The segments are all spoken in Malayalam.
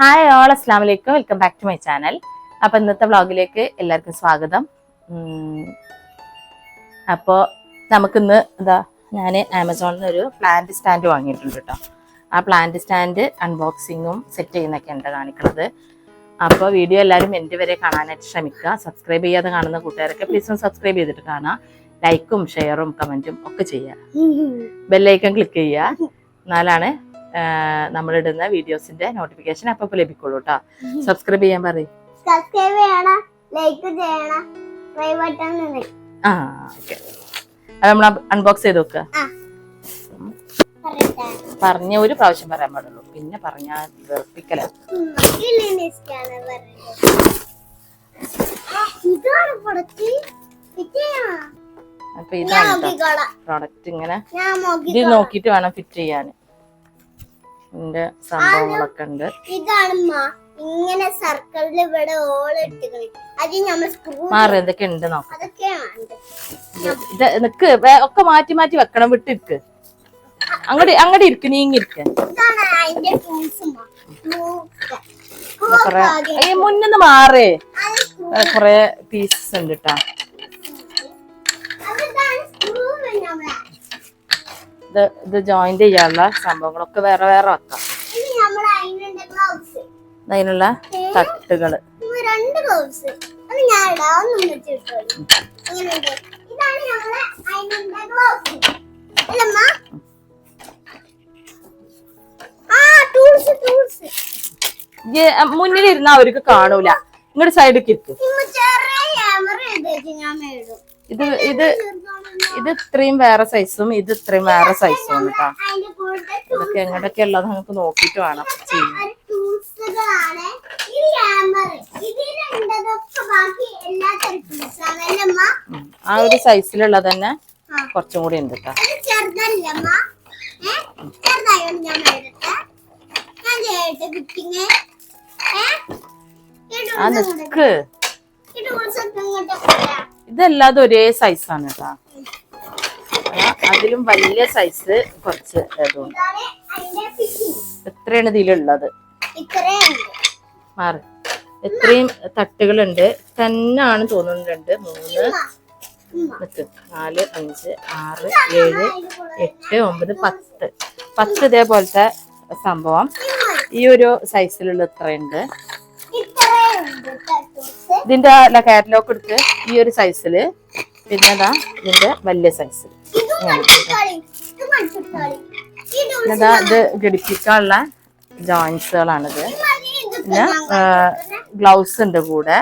ഹായ് ഓൾ, അസ്സാം വലൈക്കും. Welcome back to my channel. അപ്പോൾ ഇന്നത്തെ വ്ളോഗിലേക്ക് എല്ലാവർക്കും സ്വാഗതം. അപ്പോൾ നമുക്കിന്ന് ഞാൻ ആമസോണിൽ നിന്ന് ഒരു പ്ലാന്റ് സ്റ്റാൻഡ് വാങ്ങിയിട്ടുണ്ട് കേട്ടോ. ആ പ്ലാന്റ് സ്റ്റാൻഡ് അൺബോക്സിങ്ങും സെറ്റ് ചെയ്യുന്നൊക്കെ ഉണ്ട് കാണിക്കുന്നത്. അപ്പോൾ വീഡിയോ എല്ലാവരും എൻ്റെ വരെ കാണാനായിട്ട് ശ്രമിക്കുക. സബ്സ്ക്രൈബ് ചെയ്യാതെ കാണുന്ന കൂട്ടുകാരൊക്കെ പ്ലീസ് ഒന്ന് സബ്സ്ക്രൈബ് ചെയ്തിട്ട് കാണാം. ലൈക്കും ഷെയറും കമൻറ്റും ഒക്കെ ചെയ്യുക. ബെല്ലൈക്കൺ ക്ലിക്ക് ചെയ്യുക. എന്നാലാണ് നമ്മളിടുന്ന വീഡിയോസിന്റെ നോട്ടിഫിക്കേഷൻ അപ്പൊ ലഭിക്കുള്ളൂ കേട്ടോ. സബ്സ്ക്രൈബ് ചെയ്യാൻ പറയും. സബ്സ്ക്രൈബ് ചെയ്യണം, ലൈക്ക് ചെയ്യണം, ട്രൈ ബട്ടൺ ഓക്കെ. അത് നമ്മൾ അൺബോക്സ് ചെയ്ത് നോക്കുക. പറഞ്ഞ ഒരു പ്രാവശ്യം പറയാൻ പാടുള്ളൂ, പിന്നെ പറഞ്ഞാൽ വെറുപ്പിക്കല. അപ്പൊ ഇതാണ് പ്രോഡക്റ്റ്. ഇങ്ങനെ ഇത് നോക്കിട്ട് വേണം ഫിറ്റ് ചെയ്യാൻ. ഇതിന്റെ സംഭവങ്ങളൊക്കെ ഉണ്ട്. ഇങ്ങനെ സർക്കിളിൽ ഇവിടെ മാറി എന്തൊക്കെ ഉണ്ട് നോക്കാം. ഇത് നിക്ക് ഒക്കെ മാറ്റി മാറ്റി വെക്കണം. വിട്ടിരിക്ക്, അങ്ങോട്ട് ഇരിക്ക്, നീങ്ങിരിക്ക്. മുന്നിന്ന് മാറേ. കൊറേ പീസസ് ഉണ്ട് കേട്ടാ. ഇത് ജോയിന്റ് ചെയ്യാനുള്ള സംഭവങ്ങളൊക്കെ വേറെ വേറെ വെക്കാം. അതിനുള്ള തട്ടുകള് മുന്നിലിരുന്ന അവർക്ക് കാണൂല. ഇങ്ങോട്ട് സൈഡിലേക്ക് ഇരിക്കും. ഇത് ഇത് ഇത് ഇത്രയും വേറെ സൈസും ഇത് ഇത്രയും വേറെ സൈസും കേട്ടോ. ഇതൊക്കെ എങ്ങോട്ടൊക്കെ ഉള്ളത് നമുക്ക് നോക്കിട്ട് വേണം ചെയ്യാൻ. ആ ഒരു സൈസിലുള്ള തന്നെ കുറച്ചും കൂടി ഉണ്ട് കേട്ടോ. ആ നിക്ക്, ഇതല്ലാതെ ഒരേ സൈസാണ് കേട്ടോ. അതിലും വലിയ സൈസ് കുറച്ച് ഇതുണ്ട്. എത്രയാണ് ഇതിലുള്ളത്? മാറി എത്രയും തട്ടുകളുണ്ട് തന്നെയാണ് തോന്നുന്നുണ്ട്. 3 4 5 6 7 8 9 10 ഇതേപോലത്തെ സംഭവം ഈ ഒരു സൈസിലുള്ള ഇത്രയുണ്ട്. ഇതിന്റെ കാറ്റലോഗ് എടുത്ത് ഈ ഒരു സൈസില്, പിന്നെ ഇതിന്റെ വലിയ സൈസിൽ ഇത് ഘടിപ്പിക്കാനുള്ള ജോയിന്റ്സുകളാണിത്. പിന്നെ ഗ്ലൗസ് ഉണ്ട്, കൂടെ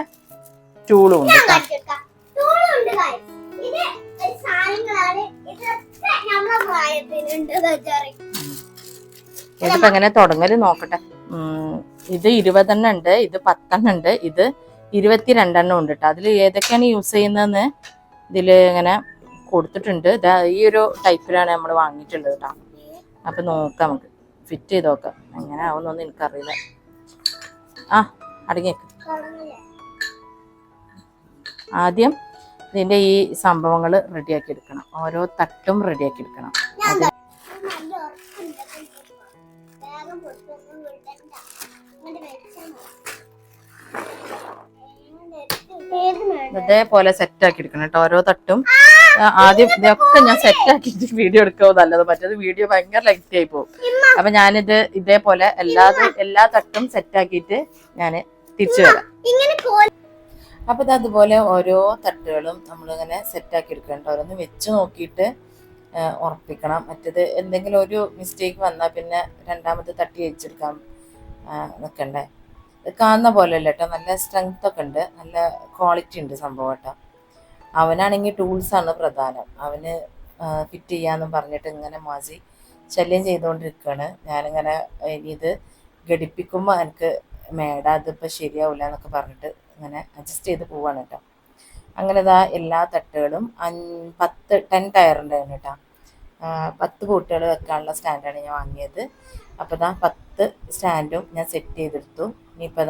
ടൂളും ഉണ്ട്. ഇതിപ്പോ എങ്ങനെ തുടങ്ങല് നോക്കട്ടെ. ഇത് 20 എണ്ണം ഉണ്ട്, ഇത് 10 എണ്ണം ഉണ്ട്, ഇത് 22 എണ്ണം ഉണ്ട് കേട്ടോ. അതിൽ ഏതൊക്കെയാണ് യൂസ് ചെയ്യുന്നതെന്ന് ഇതിൽ ഇങ്ങനെ കൊടുത്തിട്ടുണ്ട്. ഈ ഒരു ടൈപ്പിലാണ് നമ്മൾ വാങ്ങിയിട്ടുള്ളത് കേട്ടോ. അപ്പൊ നോക്കാം, നമുക്ക് ഫിറ്റ് ചെയ്ത് നോക്കാം. എങ്ങനെ ആവുന്നൊന്നും എനിക്കറിയില്ല. അടങ്ങിയേക്ക്. ആദ്യം ഇതിന്റെ ഈ സംഭവങ്ങൾ റെഡിയാക്കി എടുക്കണം. ഓരോ തട്ടും റെഡിയാക്കി എടുക്കണം. ഇതേപോലെ സെറ്റ് ആക്കി എടുക്കണം കേട്ടോ ഓരോ തട്ടും. ആദ്യം ഇതൊക്കെ ഞാൻ സെറ്റ് ആക്കിയിട്ട് വീഡിയോ എടുക്കുമോ നല്ലത്, മറ്റേത് വീഡിയോ ഭയങ്കര ലെങ്തി ആയി പോകും. അപ്പൊ ഞാനിത് ഇതേപോലെ എല്ലാ തട്ടും സെറ്റ് ആക്കിയിട്ട് ഞാൻ തിരിച്ചു വരാം. അപ്പൊ ഇത് അതുപോലെ ഓരോ തട്ടുകളും നമ്മളിങ്ങനെ സെറ്റ് ആക്കി എടുക്കണം. ഓരോന്ന് വെച്ച് നോക്കിയിട്ട് ഉറപ്പിക്കണം. മറ്റേത് എന്തെങ്കിലും ഒരു മിസ്റ്റേക്ക് വന്നാൽ പിന്നെ രണ്ടാമത് തട്ടി വെച്ചെടുക്കാൻ നിൽക്കണ്ടേ. കാണുന്ന പോലെ അല്ല കേട്ടോ, നല്ല സ്ട്രെങ്ത് ഒക്കെ ഉണ്ട്, നല്ല ക്വാളിറ്റി ഉണ്ട് സംഭവം കേട്ടോ. അവനാണെങ്കിൽ ടൂൾസാണ് പ്രധാനം. അവന് ഫിറ്റ് ചെയ്യാന്നും പറഞ്ഞിട്ട് ഇങ്ങനെ മാസി ശല്യം ചെയ്തുകൊണ്ടിരിക്കുകയാണ്. ഞാനിങ്ങനെ ഇത് ഘടിപ്പിക്കുമ്പോൾ എനിക്ക് അതിപ്പോൾ ശരിയാവില്ല എന്നൊക്കെ പറഞ്ഞിട്ട് ഇങ്ങനെ അഡ്ജസ്റ്റ് ചെയ്ത് പോവാണ് കേട്ടോ. അങ്ങനെ എല്ലാ തട്ടുകളും 10 ടയറിൻ്റെ കേട്ടോ. 10 കൂട്ടുകൾ വെക്കാനുള്ള സ്റ്റാൻഡാണ് ഞാൻ വാങ്ങിയത്. അപ്പോൾ 10 സ്റ്റാൻഡും ഞാൻ സെറ്റ് ചെയ്തെടുത്തു. ഇനിയിപ്പോൾ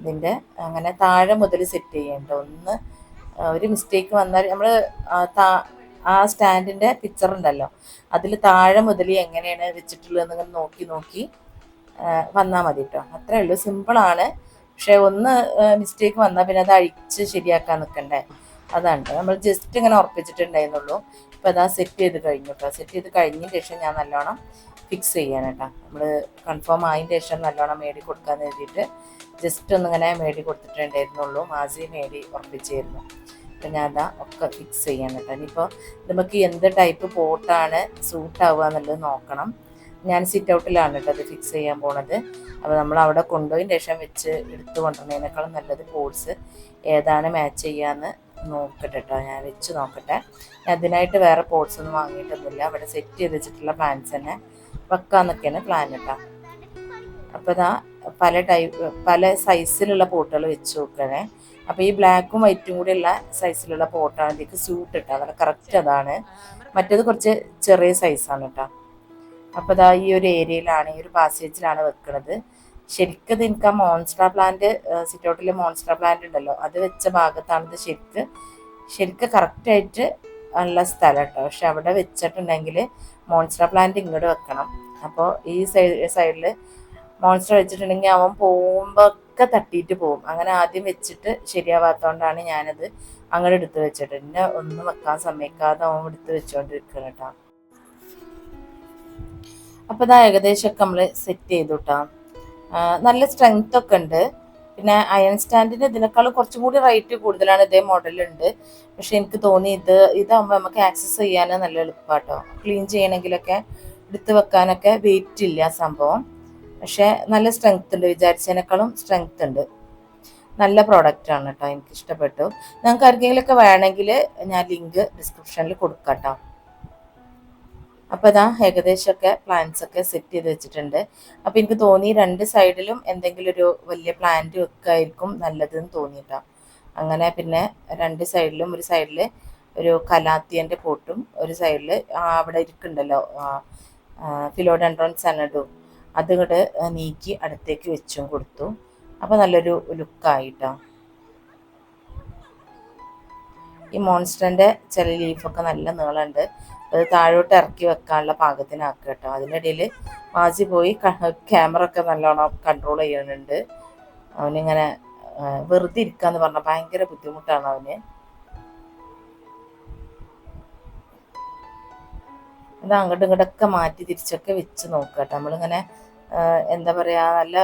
ഇതിൻ്റെ അങ്ങനെ താഴെ മുതൽ സെറ്റ് ചെയ്യേണ്ട. ഒരു മിസ്റ്റേക്ക് വന്നാൽ നമ്മൾ ആ സ്റ്റാൻഡിൻ്റെ പിക്ചർ ഉണ്ടല്ലോ, അതിൽ താഴെ മുതൽ എങ്ങനെയാണ് വെച്ചിട്ടുള്ളതെന്ന് നോക്കി വന്നാൽ മതി കേട്ടോ. അത്രേ ഉള്ളൂ, സിമ്പിളാണ്. പക്ഷെ ഒന്ന് മിസ്റ്റേക്ക് വന്നാൽ പിന്നെ അത് അഴിച്ച് ശരിയാക്കാൻ നിൽക്കണ്ടേ, അതാണ്. നമ്മൾ ജസ്റ്റ് ഇങ്ങനെ ഉറപ്പിച്ചിട്ടുണ്ടായിരുന്നുള്ളൂ. ഇപ്പം അതാ സെറ്റ് ചെയ്ത് കഴിഞ്ഞു കേട്ടോ. സെറ്റ് ചെയ്ത് കഴിഞ്ഞതിന് ശേഷം ഞാൻ നല്ലോണം ഫിക്സ് ചെയ്യാൻ കേട്ടോ. നമ്മൾ കൺഫേം ആയതിന് ശേഷം നല്ലോണം മേടി കൊടുക്കാന്ന് കരുതിയിട്ട് ജസ്റ്റ് ഒന്നിങ്ങനെ മേടി കൊടുത്തിട്ടുണ്ടായിരുന്നുള്ളൂ. മാസി മേടി ഉറപ്പിച്ചായിരുന്നു. അപ്പം ഞാൻ അതാ ഒക്കെ ഫിക്സ് ചെയ്യാൻ കേട്ടോ. ഇനിയിപ്പോൾ നമുക്ക് എന്ത് ടൈപ്പ് പോട്ടാണ് സൂട്ടാവുക എന്നുള്ളത് നോക്കണം. ഞാൻ സിറ്റ് ഔട്ടിലാണ് കേട്ടോ അത് ഫിക്സ് ചെയ്യാൻ പോണത്. അപ്പോൾ നമ്മൾ അവിടെ കൊണ്ടുപോയതിന് ശേഷം വെച്ച് എടുത്ത് കൊണ്ടുവരുന്നതിനേക്കാളും നല്ലത് പോട്ട്സ് ഏതാണ് മാച്ച് ചെയ്യാന്ന് നോക്കട്ടെ കേട്ടോ. ഞാൻ വെച്ച് നോക്കട്ടെ. അതിനായിട്ട് വേറെ പോട്ട്സ് ഒന്നും വാങ്ങിയിട്ടൊന്നുമില്ല. അവിടെ സെറ്റ് ചെയ്ത് വെച്ചിട്ടുള്ള പ്ലാന്റ്സ് തന്നെ വെക്കാന്നൊക്കെയാണ് പ്ലാൻ കേട്ടോ. അപ്പോൾ ഇതാ പല സൈസിലുള്ള പോട്ടുകൾ വെച്ച് നോക്കണേ. അപ്പോൾ ഈ ബ്ലാക്കും വൈറ്റും കൂടിയുള്ള സൈസിലുള്ള പോട്ടാണ് ഇതിലേക്ക് സ്യൂട്ട് കേട്ടോ. അതൊക്കെ കറക്റ്റ് അതാണ്. മറ്റേത് കുറച്ച് ചെറിയ സൈസാണ് കേട്ടോ. അപ്പോൾ ഇതാ ഈ ഒരു ഏരിയയിലാണ്, ഈ ഒരു പാസേജിലാണ് വെക്കുന്നത്. ശരിക്കും എനിക്ക് ആ മോൺസ്റ്റർ പ്ലാന്റ്, സിറ്റ് ഔട്ടിലെ മോൺസ്റ്റർ പ്ലാന്റ് ഉണ്ടല്ലോ, അത് വെച്ച ഭാഗത്താണ് ഇത് ശരിക്കും കറക്റ്റായിട്ട് ഉള്ള സ്ഥലം കേട്ടോ. പക്ഷെ അവിടെ വെച്ചിട്ടുണ്ടെങ്കിൽ മോൺസ്റ്റർ പ്ലാന്റ് ഇങ്ങോട്ട് വെക്കണം. അപ്പോൾ ഈ സൈഡിൽ മോൺസ്റ്റർ വെച്ചിട്ടുണ്ടെങ്കിൽ അവൻ പോകുമ്പോൾ ഒക്കെ തട്ടിയിട്ട് പോകും. അങ്ങനെ ആദ്യം വെച്ചിട്ട് ശരിയാവാത്തതുകൊണ്ടാണ് ഞാനത് അങ്ങോട്ട് എടുത്ത് വെച്ചിട്ട്, എന്നെ ഒന്നും വെക്കാൻ സമ്മതിക്കാതെ അവൻ എടുത്ത് വെച്ചുകൊണ്ടിരിക്കണം കേട്ടോ. അപ്പോൾ ഇതാ ഏകദേശമൊക്കെ നമ്മൾ സെറ്റ് ചെയ്തു കേട്ടോ. നല്ല സ്ട്രെങ്ത് ഒക്കെ ഉണ്ട്. പിന്നെ അയൺ സ്റ്റാൻഡിന് ഇതിനേക്കാളും കുറച്ചും കൂടി റേറ്റ് കൂടുതലാണ്. ഇതേ മോഡലുണ്ട്. പക്ഷെ എനിക്ക് തോന്നി ഇതാകുമ്പോൾ നമുക്ക് ആക്സസ് ചെയ്യാൻ നല്ല എളുപ്പമാട്ടോ. ക്ലീൻ ചെയ്യണമെങ്കിലൊക്കെ എടുത്ത് വെക്കാനൊക്കെ വെയിറ്റ് ഇല്ല സംഭവം. പക്ഷെ നല്ല സ്ട്രെങ്ത് ഉണ്ട്, വിചാരിച്ചതിനേക്കാളും സ്ട്രെങ്ത് ഉണ്ട്. നല്ല പ്രോഡക്റ്റാണ് കേട്ടോ, എനിക്ക് ഇഷ്ടപ്പെട്ടു. നിങ്ങൾക്ക് ആർക്കെങ്കിലുമൊക്കെ വേണമെങ്കിൽ ഞാൻ ലിങ്ക് ഡിസ്ക്രിപ്ഷനിൽ കൊടുക്കാം കേട്ടോ. അപ്പോൾ ഇതാ ഏകദേശമൊക്കെ പ്ലാന്റ്സ് ഒക്കെ സെറ്റ് ചെയ്ത് വെച്ചിട്ടുണ്ട്. അപ്പോൾ എനിക്ക് തോന്നി രണ്ട് സൈഡിലും എന്തെങ്കിലും ഒരു വലിയ പ്ലാന്റ് വെക്കായിരിക്കും നല്ലതെന്ന് തോന്നിയിട്ടോ. അങ്ങനെ പിന്നെ രണ്ട് സൈഡിലും, ഒരു സൈഡിൽ ഒരു കലാത്തിയൻ്റെ പോട്ടും ഒരു സൈഡിൽ അവിടെ ഇരിക്കുന്നുണ്ടല്ലോ ഫിലോഡെൻഡ്രോൺ സനഡു, അതിങ്ങോട്ട് നീക്കി അടുത്തേക്ക് വെച്ചും കൊടുത്തു. അപ്പോൾ നല്ലൊരു ലുക്കായിട്ടോ. ഈ മോൺസ്റ്ററിൻ്റെ ചില ലീഫൊക്കെ നല്ല നീളമുണ്ട്. അത് താഴോട്ട് ഇറക്കി വെക്കാനുള്ള പാകത്തിനാക്കുക കേട്ടോ. അതിനിടയിൽ മാസി പോയി ക്യാമറ ഒക്കെ നല്ലോണം കൺട്രോൾ ചെയ്യുന്നുണ്ട്. അവനിങ്ങനെ വെറുതെ ഇരിക്കാന്ന് പറഞ്ഞാൽ ഭയങ്കര ബുദ്ധിമുട്ടാണ് അവന്. ഇത് അങ്ങോട്ടും ഇങ്ങോട്ടൊക്കെ മാറ്റി തിരിച്ചൊക്കെ വെച്ച് നോക്കുക കേട്ടോ. നമ്മളിങ്ങനെ എന്താ പറയുക, നല്ല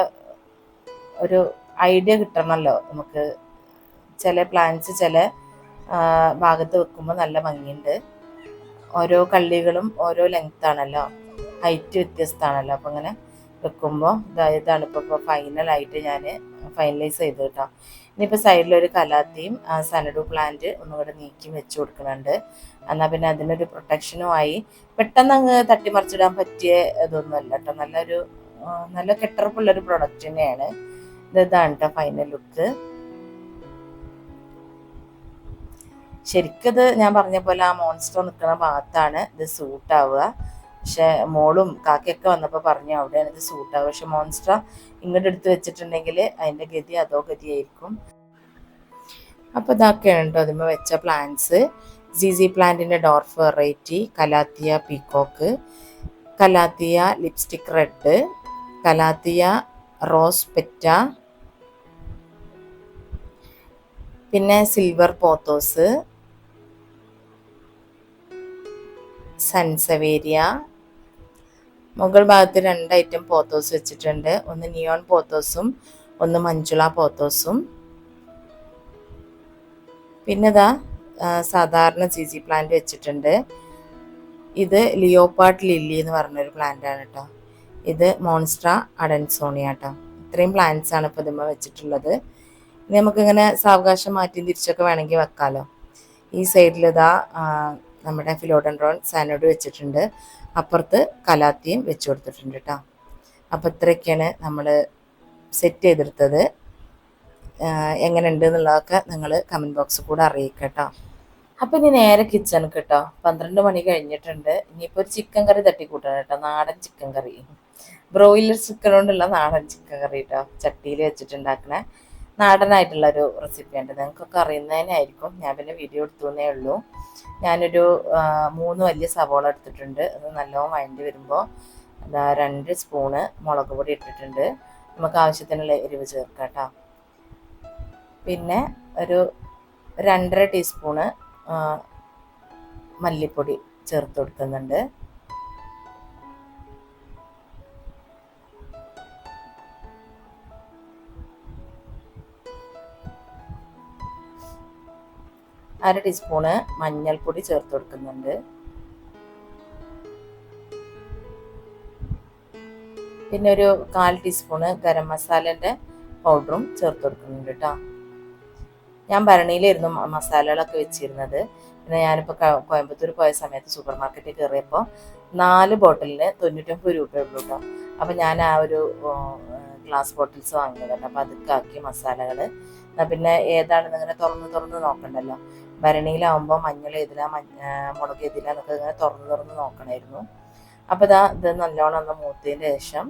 ഒരു ഐഡിയ കിട്ടണമല്ലോ നമുക്ക്. ചില പ്ലാന്റ്സ് ചില ഭാഗത്ത് വെക്കുമ്പോൾ നല്ല ഭംഗിയുണ്ട്. ഓരോ കള്ളികളും ഓരോ ലെങ്ത്താണല്ലോ, ഹൈറ്റ് വ്യത്യസ്തമാണല്ലോ. അപ്പോൾ അങ്ങനെ വെക്കുമ്പോൾ ഇതാണ് ഇപ്പോൾ ഫൈനലായിട്ട് ഞാൻ ഫൈനലൈസ് ചെയ്ത് കേട്ടോ. ഇനിയിപ്പോൾ സൈഡിലൊരു കലാത്തിയും സനഡു പ്ലാന്റ് ഒന്നുകൂടെ നീക്കി വെച്ച് കൊടുക്കുന്നുണ്ട്. എന്നാൽ പിന്നെ അതിനൊരു പ്രൊട്ടക്ഷനുമായി. പെട്ടെന്ന് അങ്ങ് തട്ടിമറിച്ചിടാൻ പറ്റിയ ഇതൊന്നുമല്ല കേട്ടോ. നല്ല കെട്ടുറപ്പുള്ളൊരു പ്രൊഡക്റ്റ് തന്നെയാണ്. ഇതാണ് കേട്ടോ ഫൈനൽ ലുക്ക്. ശരിക്കത് ഞാൻ പറഞ്ഞ പോലെ ആ മോൺസ്റ്റർ നിൽക്കുന്ന ഭാഗത്താണ് ഇത് സൂട്ടാവുക. പക്ഷെ മോളും കാക്കയൊക്കെ വന്നപ്പോൾ പറഞ്ഞു അവിടെയാണ് ഇത് സൂട്ടാവുക. പക്ഷെ മോൺസ്റ്റർ ഇങ്ങോട്ട് എടുത്ത് വെച്ചിട്ടുണ്ടെങ്കിൽ അതിൻ്റെ ഗതി അതോ ഗതിയായിരിക്കും. അപ്പോൾ ഇതൊക്കെയാണ് കേട്ടോ അതിന്മേൽ വെച്ച പ്ലാന്റ്സ്. സി പ്ലാന്റിൻ്റെ dwarf variety, calathea peacock, calathea lipstick red, calathea rose പെറ്റ, പിന്നെ സിൽവർ പോത്തോസ്, സൺസവേരിയ. മുകൾ ഭാഗത്ത് 2 ഐറ്റം പോത്തോസ് വെച്ചിട്ടുണ്ട്. ഒന്ന് നിയോൺ പോത്തോസും ഒന്ന് മഞ്ജുള പോത്തോസും. പിന്നെ ഇതാ സാധാരണ സി പ്ലാന്റ് വെച്ചിട്ടുണ്ട്. ഇത് ലിയോപാർഡ് ലില്ലി എന്ന് പറഞ്ഞൊരു പ്ലാന്റ് ആണ് കേട്ടോ. ഇത് മോൺസ്ട്ര അഡൻസോണിയ കേട്ടോ. ഇത്രയും പ്ലാന്റ്സ് ആണ് ഇപ്പോൾ ഇതിന്മേൽ വെച്ചിട്ടുള്ളത്. ഇനി നമുക്കിങ്ങനെ സാവകാശം മാറ്റി തിരിച്ചൊക്കെ വേണമെങ്കിൽ വെക്കാമല്ലോ. ഈ സൈഡിൽ ഇതാ നമ്മുടെ ഫിലോഡെൻഡ്രോൺ സാനോഡ് വെച്ചിട്ടുണ്ട്. അപ്പുറത്ത് കലാത്തിയും വെച്ച് കൊടുത്തിട്ടുണ്ട് കേട്ടോ. അപ്പോൾ ഇത്രയൊക്കെയാണ് നമ്മൾ സെറ്റ് ചെയ്തെടുത്തത്. എങ്ങനെ ഉണ്ട് എന്നുള്ളതൊക്കെ നിങ്ങൾ കമൻറ്റ് ബോക്സിൽ കൂടെ അറിയിക്കുക കേട്ടോ. അപ്പോൾ ഇനി നേരെ കിച്ചണിൽ കേട്ടോ. 12 മണി കഴിഞ്ഞിട്ടുണ്ട്. ഇനിയിപ്പോൾ ഒരു ചിക്കൻ കറി തട്ടിക്കൂട്ടണം കേട്ടോ. നാടൻ ചിക്കൻ കറി, ബ്രോയിലർ ചിക്കൻ കൊണ്ടുള്ള നാടൻ ചിക്കൻ കറി കേട്ടോ. ചട്ടിയിൽ വെച്ചിട്ടുണ്ടാക്കണ നാടനായിട്ടുള്ളൊരു റെസിപ്പിയുണ്ട്. നിങ്ങൾക്കൊക്കെ അറിയുന്നതിനായിരിക്കും. ഞാൻ പിന്നെ വീഡിയോ എടുത്തുവെന്നേ ഉള്ളൂ. ഞാനൊരു 3 വലിയ സവോള എടുത്തിട്ടുണ്ട്. അത് നല്ലോണം വഴണ്ടി വരുമ്പോൾ അതാ 2 സ്പൂണ് മുളക് പൊടി ഇട്ടിട്ടുണ്ട്. നമുക്ക് ആവശ്യത്തിനുള്ള എരിവ് ചേർക്കാം കേട്ടോ. പിന്നെ ഒരു 2.5 ടീസ്പൂണ് മല്ലിപ്പൊടി ചേർത്ത് കൊടുക്കുന്നുണ്ട്. അര ടീസ്പൂണ് മഞ്ഞൾപ്പൊടി ചേർത്ത് കൊടുക്കുന്നുണ്ട്. പിന്നെ ഒരു 1/4 ടീസ്പൂണ് ഗരം മസാലേൻ്റെ പൗഡറും ചേർത്ത് കൊടുക്കുന്നുണ്ട് കേട്ടോ. ഞാൻ ഭരണിയിലായിരുന്നു മസാലകളൊക്കെ വെച്ചിരുന്നത്. പിന്നെ ഞാനിപ്പോൾ കോയമ്പത്തൂർ പോയ സമയത്ത് സൂപ്പർ മാർക്കറ്റിൽ കയറിയപ്പോൾ 4 ബോട്ടിലിന് 99 രൂപയുള്ളൂ കേട്ടോ. അപ്പോൾ ഞാൻ ആ ഒരു ഗ്ലാസ് ബോട്ടിൽസ് വാങ്ങിയതല്ല. അപ്പോൾ അതൊക്കെ ആക്കി മസാലകൾ. പിന്നെ ഏതാണെന്ന് ഇങ്ങനെ തുറന്ന് നോക്കണ്ടല്ലോ. ഭരണിയിലാവുമ്പോൾ മഞ്ഞൾ ഏതിലാ മുളക് ഏതിലാ എന്നൊക്കെ ഇങ്ങനെ തുറന്ന് നോക്കണമായിരുന്നു. അപ്പോൾ ഇത് നല്ലോണം ഒന്ന് മൂത്തതിന് ശേഷം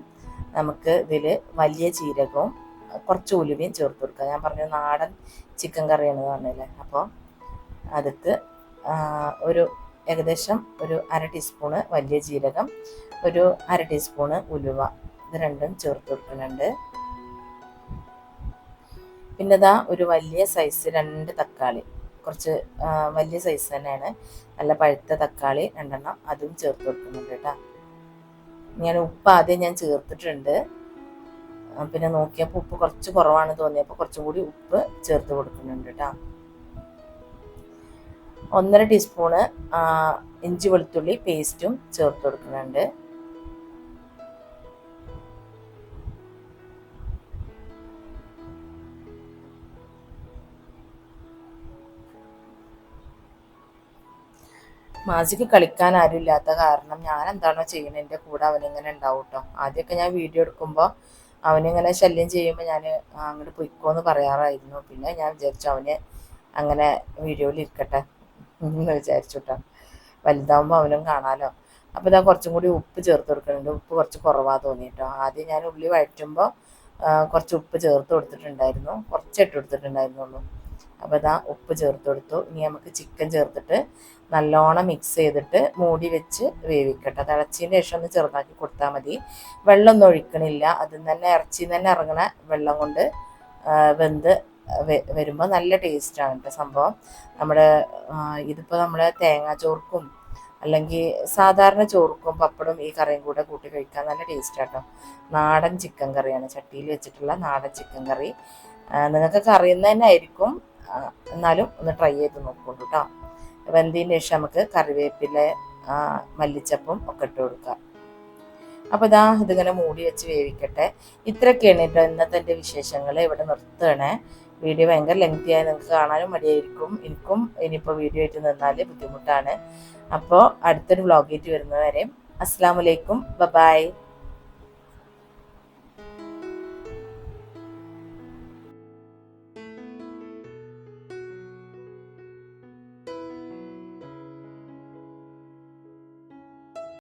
നമുക്ക് ഇതിൽ വലിയ ജീരകവും കുറച്ച് ഉലുവയും ചേർത്ത് കൊടുക്കുക. ഞാൻ പറഞ്ഞു നാടൻ ചിക്കൻ കറിയാണെന്ന് പറഞ്ഞില്ലേ. അപ്പോൾ അതിക്ക് ഏകദേശം ഒരു 1/2 ടീസ്പൂണ് വലിയ ജീരകം, ഒരു 1/2 ടീസ്പൂണ് ഉലുവ, ഇത് രണ്ടും ചേർത്ത് കൊടുക്കുന്നുണ്ട്. പിന്നെ ഒരു വലിയ സൈസ് 2 തക്കാളി, കുറച്ച് വലിയ സൈസ് തന്നെയാണ്, നല്ല പഴുത്ത തക്കാളി 2 എണ്ണം, അതും ചേർത്ത് കൊടുക്കുന്നുണ്ട് കേട്ടോ. ഞാൻ ഉപ്പ് ആദ്യം ചേർത്തിട്ടുണ്ട്. പിന്നെ നോക്കിയപ്പോൾ ഉപ്പ് കുറച്ച് കുറവാണ് തോന്നിയപ്പോൾ കുറച്ചും കൂടി ഉപ്പ് ചേർത്ത് കൊടുക്കുന്നുണ്ട് കേട്ടോ. 1.5 ടീസ്പൂണ് ഇഞ്ചി വെളുത്തുള്ളി പേസ്റ്റും ചേർത്ത് കൊടുക്കുന്നുണ്ട്. മാജിക്ക് കളിക്കാൻ ആരും ഇല്ലാത്ത കാരണം ഞാൻ എന്താണോ ചെയ്യുന്നത് എൻ്റെ കൂടെ അവനിങ്ങനെ ഉണ്ടാവും കേട്ടോ. ആദ്യമൊക്കെ ഞാൻ വീഡിയോ എടുക്കുമ്പോൾ അവനിങ്ങനെ ശല്യം ചെയ്യുമ്പോൾ ഞാൻ അങ്ങോട്ട് പൊയ്ക്കോന്ന് പറയാറായിരുന്നു. പിന്നെ ഞാൻ വിചാരിച്ചു അവന് അങ്ങനെ വീഡിയോയിൽ ഇരിക്കട്ടെ എന്ന് വിചാരിച്ചു കേട്ടോ. വലുതാവുമ്പോൾ അവനും കാണാമല്ലോ. അപ്പോൾ കുറച്ചും കൂടി ഉപ്പ് ചേർത്ത് കൊടുക്കുന്നുണ്ട്. ഉപ്പ് കുറച്ച് കുറവാണ് തോന്നി കേട്ടോ. ആദ്യം ഞാൻ ഉള്ളി വഴറ്റുമ്പോൾ കുറച്ച് ഉപ്പ് ചേർത്ത് കൊടുത്തിട്ടുണ്ടായിരുന്നു, കുറച്ചിട്ട് കൊടുത്തിട്ടുണ്ടായിരുന്നുള്ളൂ. അപ്പോൾ ഉപ്പ് ചേർത്ത് കൊടുത്തു. ഇനി നമുക്ക് ചിക്കൻ ചേർത്തിട്ട് നല്ലോണം മിക്സ് ചെയ്തിട്ട് മൂടി വെച്ച് വേവിക്കട്ടെ. തിളച്ചതിന് ശേഷം ഒന്ന് ചെറുതാക്കി കൊടുത്താൽ മതി. വെള്ളമൊന്നും ഒഴിക്കണില്ല. അതിൽ തന്നെ ഇറച്ചിയിൽ നിന്ന് തന്നെ ഇറങ്ങണ വെള്ളം കൊണ്ട് വെന്ത് വരുമ്പോൾ നല്ല ടേസ്റ്റാണ് കേട്ടോ സംഭവം. ഇതിപ്പോൾ നമ്മുടെ തേങ്ങാച്ചോർക്കും അല്ലെങ്കിൽ സാധാരണ ചോർക്കും പപ്പടും ഈ കറിയും കൂടെ കൂട്ടി കഴിക്കാൻ നല്ല ടേസ്റ്റാട്ടോ. നാടൻ ചിക്കൻ കറിയാണ്, ചട്ടിയിൽ വെച്ചിട്ടുള്ള നാടൻ ചിക്കൻ കറി. നിങ്ങൾക്കൊക്കെ അറിയുന്നത് തന്നെ ആയിരിക്കും, എന്നാലും ഒന്ന് ട്രൈ ചെയ്ത് നോക്കൂ കേട്ടോ. വെന്തതിന് ശേഷം നമുക്ക് കറിവേപ്പില മല്ലിച്ചപ്പും ഒക്കെ ഇട്ട് കൊടുക്കാം. അപ്പോൾ ഇതിങ്ങനെ മൂടി വെച്ച് വേവിക്കട്ടെ. ഇത്രയൊക്കെയാണ് കേട്ടോ ഇന്നത്തെ എൻ്റെ വിശേഷങ്ങൾ. ഇവിടെ നിർത്തുകയാണേ. വീഡിയോ ഭയങ്കര ലെങ്തിയായി നിങ്ങൾക്ക് കാണാനും മടിയായിരിക്കും. എനിക്കും ഇനിയിപ്പോൾ വീഡിയോ ആയിട്ട് നിന്നാൽ ബുദ്ധിമുട്ടാണ്. അപ്പോൾ അടുത്തൊരു വ്ളോഗായിട്ട് വരുന്നവരെ അസ്സലാമു അലൈക്കും, ബൈ.